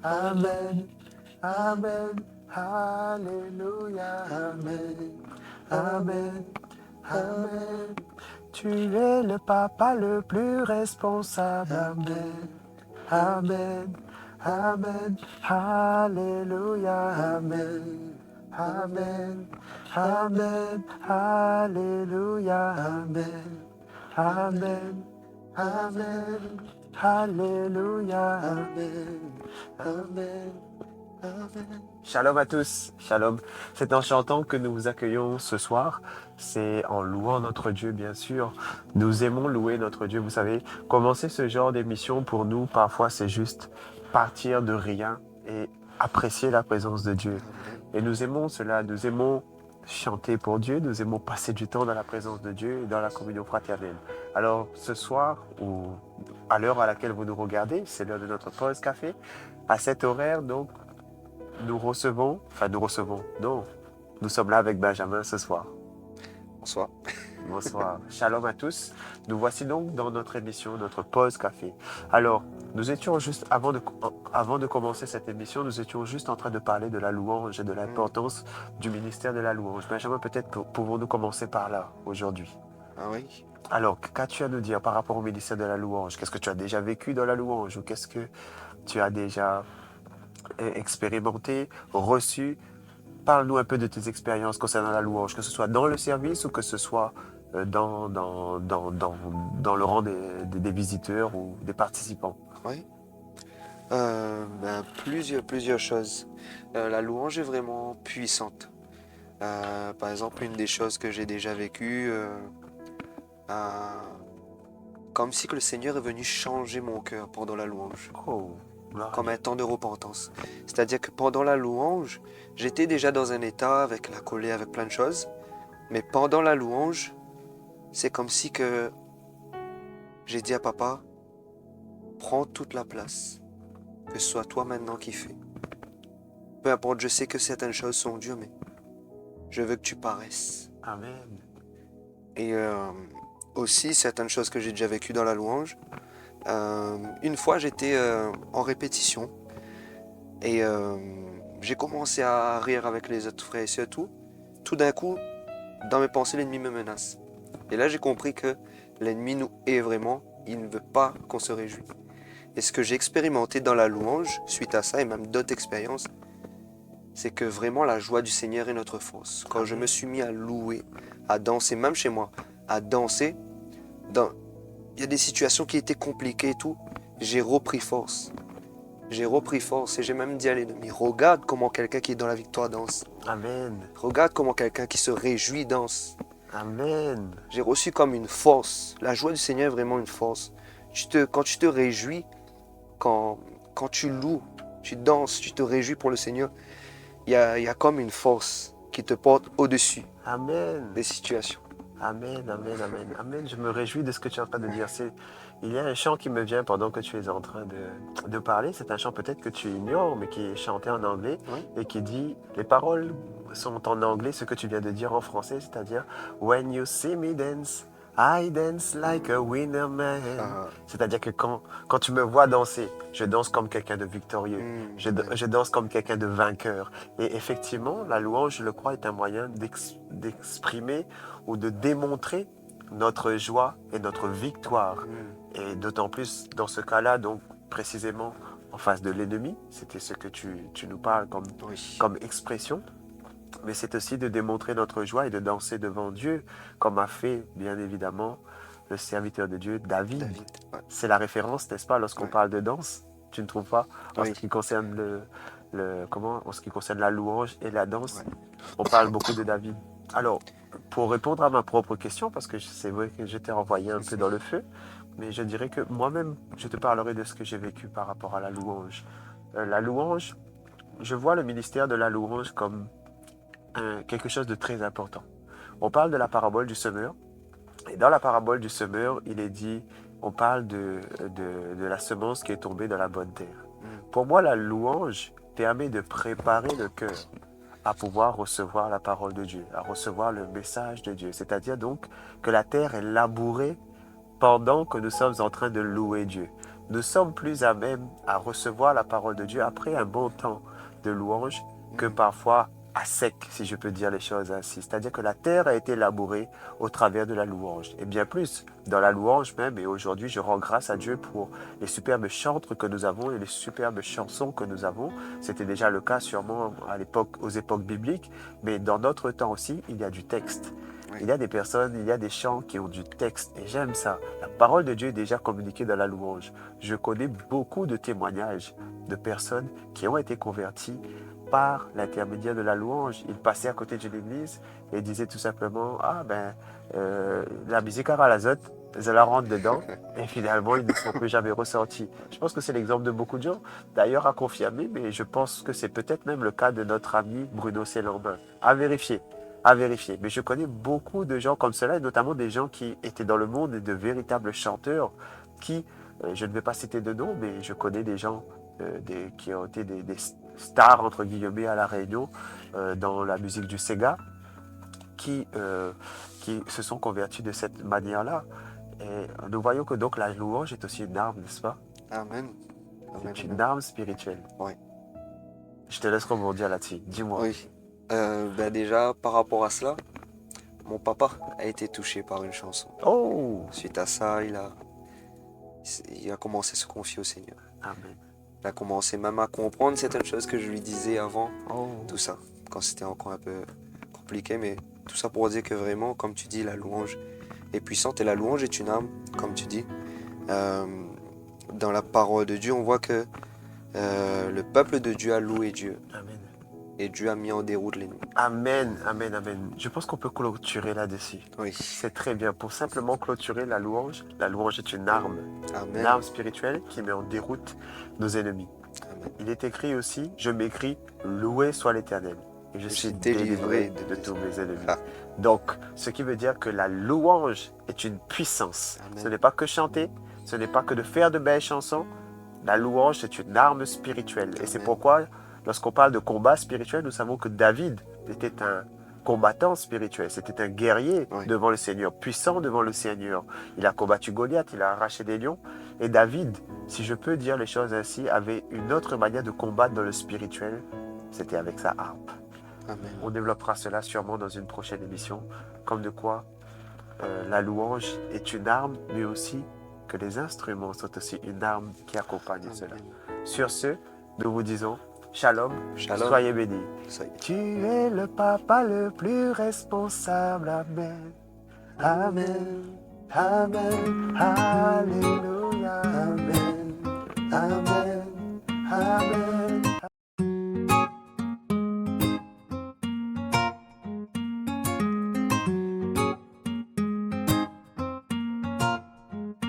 Amen, Amen, Alléluia, Amen, Amen, Amen. Tu es le papa le plus responsable, Amen, Amen, Amen, Alléluia, Amen, Amen, Amen, Alléluia, Amen, Amen, Amen, Alléluia, Amen, Amen, Amen. Shalom à tous, shalom. C'est en chantant que nous vous accueillons ce soir. C'est en louant notre Dieu, bien sûr. Nous aimons louer notre Dieu. Vous savez, commencer ce genre d'émission, pour nous, parfois, c'est juste partir de rien et apprécier la présence de Dieu. Et nous aimons cela. Nous aimons chanter pour Dieu. Nous aimons passer du temps dans la présence de Dieu et dans la communion fraternelle. Alors, ce soir, ou à l'heure à laquelle vous nous regardez, c'est l'heure de notre pause café. À cet horaire, donc, nous recevons, non, nous sommes là avec Benjamin ce soir. Bonsoir. Bonsoir, shalom à tous. Nous voici donc dans notre émission, notre pause café. Alors, nous étions juste, avant de commencer cette émission, nous étions juste en train de parler de la louange et de l'importance du ministère de la louange. Benjamin, peut-être pouvons-nous commencer par là, aujourd'hui. Ah oui. Alors, qu'as-tu à nous dire par rapport au ministère de la louange? Qu'est-ce que tu as déjà vécu dans la louange ou qu'est-ce que tu as déjà expérimenté, reçu? Parle-nous un peu de tes expériences concernant la louange, que ce soit dans le service ou que ce soit dans le rang des visiteurs ou des participants. Oui. Plusieurs choses. La louange est vraiment puissante. Par exemple, une des choses que j'ai déjà vécues, euh, comme si que le Seigneur est venu changer mon cœur pendant la louange, Oh, gloire à comme Dieu. un temps de repentance. C'est-à-dire que pendant la louange, j'étais déjà dans un état avec la colère, avec plein de choses, mais pendant la louange, c'est comme si que j'ai dit à papa, prends toute la place, que ce soit toi maintenant qui fais. Peu importe, je sais que certaines choses sont dures, mais je veux que tu paraisses. Amen. Et aussi, certaines choses que j'ai déjà vécues dans la louange. Une fois, j'étais en répétition et j'ai commencé à rire avec les autres frères et sœurs, tout. Tout d'un coup, dans mes pensées, l'ennemi me menace. Et là, j'ai compris que l'ennemi nous hait vraiment. Il ne veut pas qu'on se réjouisse. Et ce que j'ai expérimenté dans la louange, suite à ça, et même d'autres expériences, c'est que vraiment la joie du Seigneur est notre force. Quand je me suis mis à louer, à danser, même chez moi, à danser, il y a des situations qui étaient compliquées et tout, j'ai repris force. J'ai repris force et j'ai même dit à l'ennemi, regarde comment quelqu'un qui est dans la victoire danse. Amen. Regarde comment quelqu'un qui se réjouit danse. Amen. J'ai reçu comme une force. La joie du Seigneur est vraiment une force. Quand tu te réjouis, quand tu loues, tu danses, tu te réjouis pour le Seigneur, il y a comme une force qui te porte au-dessus Amen. des situations. Amen, amen, amen, amen. Je me réjouis de ce que tu es en train de dire. Il y a un chant qui me vient pendant que tu es en train de parler. C'est un chant peut-être que tu ignores, mais qui est chanté en anglais Oui. et qui dit, les paroles sont en anglais, ce que tu viens de dire en français, c'est-à-dire When you see me dance, I dance like a winner man. C'est-à-dire que quand tu me vois danser, je danse comme quelqu'un de victorieux. Je danse comme quelqu'un de vainqueur. Et effectivement, la louange, je le crois, est un moyen d'exprimer ou de démontrer notre joie et notre victoire. Et d'autant plus dans ce cas-là, donc précisément en face de l'ennemi, c'était ce que tu nous parles comme expression, mais c'est aussi de démontrer notre joie et de danser devant Dieu, comme a fait bien évidemment le serviteur de Dieu, David. Ouais. C'est la référence, n'est-ce pas, lorsqu'on parle de danse, tu ne trouves pas, en Oui. ce qui concerne en ce qui concerne la louange et la danse, on parle beaucoup de David. Alors, pour répondre à ma propre question, parce que c'est vrai que je t'ai renvoyé un peu dans le feu, mais je dirais que moi-même, je te parlerai de ce que j'ai vécu par rapport à la louange. La louange, je vois le ministère de la louange comme quelque chose de très important. On parle de la parabole du semeur, et dans la parabole du semeur, il est dit, on parle de la semence qui est tombée dans la bonne terre. Pour moi, la louange permet de préparer le cœur à pouvoir recevoir la parole de Dieu, à recevoir le message de Dieu. C'est-à-dire donc que la terre est labourée pendant que nous sommes en train de louer Dieu. Nous sommes plus à même à recevoir la parole de Dieu après un bon temps de louange que parfois à sec, si je peux dire les choses ainsi. C'est-à-dire que la terre a été labourée au travers de la louange. Et bien plus, dans la louange même, et aujourd'hui je rends grâce à Dieu pour les superbes chantres que nous avons et les superbes chansons que nous avons. C'était déjà le cas sûrement à l'époque, aux époques bibliques, mais dans notre temps aussi, il y a du texte. Il y a des personnes, il y a des chants qui ont du texte et j'aime ça. La parole de Dieu est déjà communiquée dans la louange. Je connais beaucoup de témoignages de personnes qui ont été converties par l'intermédiaire de la louange. Ils passaient à côté d'une église et disaient tout simplement la musique à l'azote, je la rentre dedans et finalement ils ne sont plus jamais ressortis. Je pense que c'est l'exemple de beaucoup de gens, d'ailleurs à confirmer, mais je pense que c'est peut-être même le cas de notre ami Bruno Célambin. À vérifier. À vérifier. Mais je connais beaucoup de gens comme cela, et notamment des gens qui étaient dans le monde de véritables chanteurs qui, je ne vais pas citer de nom, mais je connais des gens qui ont été des stars, entre guillemets, à La Réunion, dans la musique du Sega, qui se sont convertis de cette manière-là. Et nous voyons que donc la louange est aussi une arme, n'est-ce pas? Amen. Amen, C'est une amen. arme spirituelle. Oui. Je te laisse rebondir là-dessus. Dis-moi. Oui. Déjà, par rapport à cela, mon papa a été touché par une chanson. Oh! Suite à ça, il a commencé à se confier au Seigneur. Amen. Il a commencé même à comprendre certaines choses que je lui disais avant, Oh! tout ça, quand c'était encore un peu compliqué, mais tout ça pour dire que vraiment, comme tu dis, la louange est puissante et la louange est une arme, comme tu dis. Dans la parole de Dieu, on voit que le peuple de Dieu a loué Dieu Amen. et Dieu a mis en déroute l'ennemi. Amen, amen, amen. Je pense qu'on peut clôturer là-dessus. Oui. C'est très bien. Pour simplement clôturer la louange est une arme. Amen. Une arme spirituelle qui met en déroute nos ennemis. Amen. Il est écrit aussi, je m'écris, loué soit l'Éternel. Et je suis délivré de tous mes ennemis. Ah. Donc, ce qui veut dire que la louange est une puissance. Amen. Ce n'est pas que chanter, ce n'est pas que de faire de belles chansons. La louange, c'est une arme spirituelle. Et c'est Amen. pourquoi, lorsqu'on parle de combat spirituel, nous savons que David était un combattant spirituel. C'était un guerrier devant le Seigneur, puissant devant le Seigneur. Il a combattu Goliath, il a arraché des lions. Et David, si je peux dire les choses ainsi, avait une autre manière de combattre dans le spirituel. C'était avec sa harpe. Amen. On développera cela sûrement dans une prochaine émission. Comme de quoi la louange est une arme, mais aussi que les instruments sont aussi une arme qui accompagne cela. Sur ce, nous vous disons shalom, Shalom. soyez bénis. Ça y est. Tu es le papa le plus responsable. Amen. Amen. Amen. Alléluia.